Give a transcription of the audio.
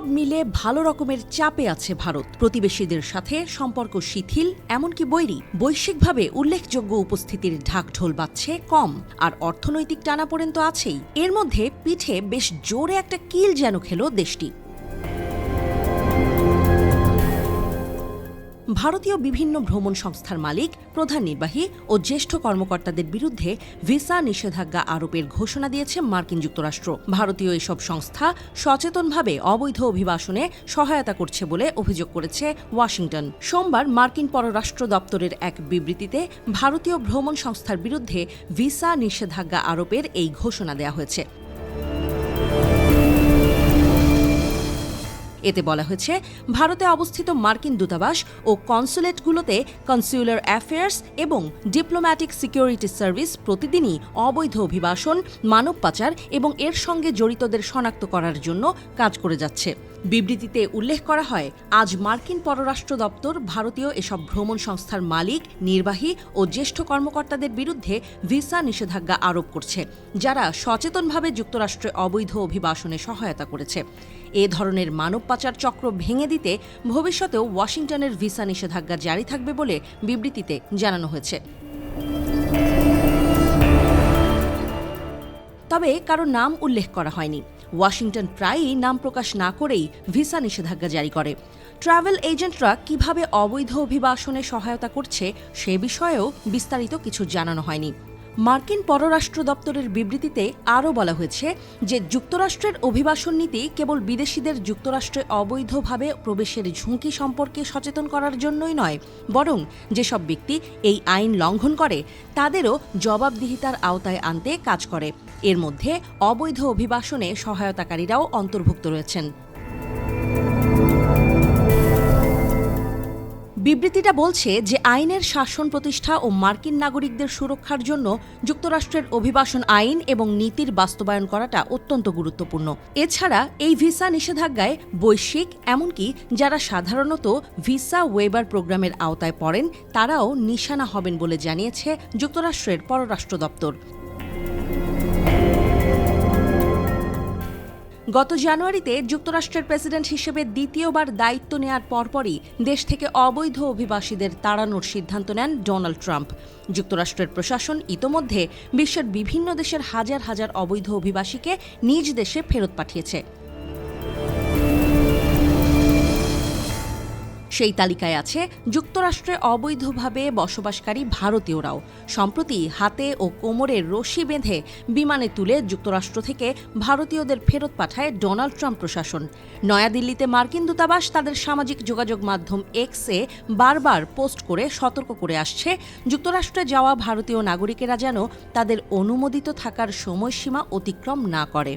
সব মিলে ভালো রকমের চাপে আছে ভারত। প্রতিবেশীদের সাথে সম্পর্ক শিথিল, এমনকি বৈরী। বৈশ্বিকভাবে উল্লেখযোগ্য উপস্থিতির ঢাকঢোল বাজছে কম, আর অর্থনৈতিক টানাপোড়েন তো আছেই। এর মধ্যে পিঠে বেশ জোরে একটা কিল যেন খেল দেশটি। ভারতীয় বিভিন্ন ভ্রমণ সংস্থার মালিক, প্রধান নির্বাহী ও জ্যেষ্ঠ কর্মকর্তাদের বিরুদ্ধে ভিসা নিষেধাজ্ঞা আরোপের ঘোষণা দিয়েছে মার্কিন যুক্তরাষ্ট্র। ভারতীয় এসব সংস্থা সচেতনভাবে অবৈধ অভিবাসনে সহায়তা করছে বলে অভিযোগ করেছে ওয়াশিংটন। সোমবার মার্কিন পররাষ্ট্র দপ্তরের এক বিবৃতিতে ভারতীয় ভ্রমণ সংস্থার বিরুদ্ধে ভিসা নিষেধাজ্ঞা আরোপের এই ঘোষণা দেওয়া হয়েছে। এতে বলা হয়েছে, ভারতে অবস্থিত মার্কিন দূতাবাস ও কনসুলেটগুলোতে কনস্যুলার অ্যাফেয়ার্স এবং ডিপ্লোম্যাটিক সিকিউরিটি সার্ভিস প্রতিদিনই অবৈধ অভিবাসন, মানব পাচার এবং এর সঙ্গে জড়িতদের শনাক্ত করার জন্য কাজ করে যাচ্ছে। বিবৃতিতে উল্লেখ করা হয়, আজ মার্কিন পররাষ্ট্র দপ্তর ভারতীয় এসব ভ্রমণ সংস্থার মালিক, নির্বাহী ও জ্যেষ্ঠ কর্মকর্তাদের বিরুদ্ধে ভিসা নিষেধাজ্ঞা আরোপ করছে, যারা সচেতনভাবে যুক্তরাষ্ট্রে অবৈধ অভিবাসনে সহায়তা করেছে। এ ধরনের মানব পাচার চক্র ভেঙে দিতে ভবিষ্যতেও ওয়াশিংটনের ভিসা নিষেধাজ্ঞা জারি থাকবে বলে বিবৃতিতে জানানো হয়েছে। তবে কারো নাম উল্লেখ করা হয়নি। ওয়াশিংটন প্রায়ই নাম প্রকাশ না করেই ভিসা নিষেধাজ্ঞা জারি করে। ট্রাভেল এজেন্টরা কিভাবে অবৈধ অভিবাসনে সহায়তা করছে সে বিষয়েও বিস্তারিত কিছু জানানো হয়নি। মার্কিন পররাষ্ট্র দপ্তরের বিবৃতিতে আরও বলা হয়েছে যে যুক্তরাষ্ট্রের অভিবাসন নীতি কেবল বিদেশিদের যুক্তরাষ্ট্রে অবৈধভাবে প্রবেশের ঝুঁকি সম্পর্কে সচেতন করার জন্যই নয়, বরং যেসব ব্যক্তি এই আইন লঙ্ঘন করে তাদেরও জবাবদিহিতার আওতায় আনতে কাজ করে। এর মধ্যে অবৈধ অভিবাসনে সহায়তাকারীরাও অন্তর্ভুক্ত রয়েছেন। বিবৃতিটা বলছে যে আইনের শাসন প্রতিষ্ঠা ও মার্কিন নাগরিকদের সুরক্ষার জন্য যুক্তরাষ্ট্রের অভিবাসন আইন এবং নীতির বাস্তবায়ন করাটা অত্যন্ত গুরুত্বপূর্ণ। এছাড়া এই ভিসা নিষেধাজ্ঞায় বৈশ্বিক, এমনকি যারা সাধারণত ভিসা ওয়েবার প্রোগ্রামের আওতায় পড়েন তারাও নিশানা হবেন বলে জানিয়েছে যুক্তরাষ্ট্রের পররাষ্ট্র দপ্তর। গত জানুয়ারিতে যুক্তরাষ্ট্রের প্রেসিডেন্ট হিসেবে দ্বিতীয়বার দায়িত্ব নেয়ার পরপরই দেশ থেকে অবৈধ অভিবাসীদের তাড়ানোর সিদ্ধান্ত নেন ডোনাল্ড ট্রাম্প। যুক্তরাষ্ট্রের প্রশাসন ইতোমধ্যে বিশ্বের বিভিন্ন দেশের হাজার হাজার অবৈধ অভিবাসীকে নিজ দেশে ফেরত পাঠিয়েছে। সেই তালিকায় আছে যুক্তরাষ্ট্রে অবৈধভাবে বসবাসকারী ভারতীয়রাও। সম্প্রতি হাতে ও কোমরে রশি বেঁধে বিমানে তুলে যুক্তরাষ্ট্র থেকে ভারতীয়দের ফেরত পাঠায় ডোনাল্ড ট্রাম্প প্রশাসন। নয়াদিল্লিতে মার্কিন দূতাবাস তাদের সামাজিক যোগাযোগ মাধ্যম এক্সে বারবার পোস্ট করে সতর্ক করে আসছে, যুক্তরাষ্ট্রে যাওয়া ভারতীয় নাগরিকেরা যেন তাদের অনুমোদিত থাকার সময়সীমা অতিক্রম না করে।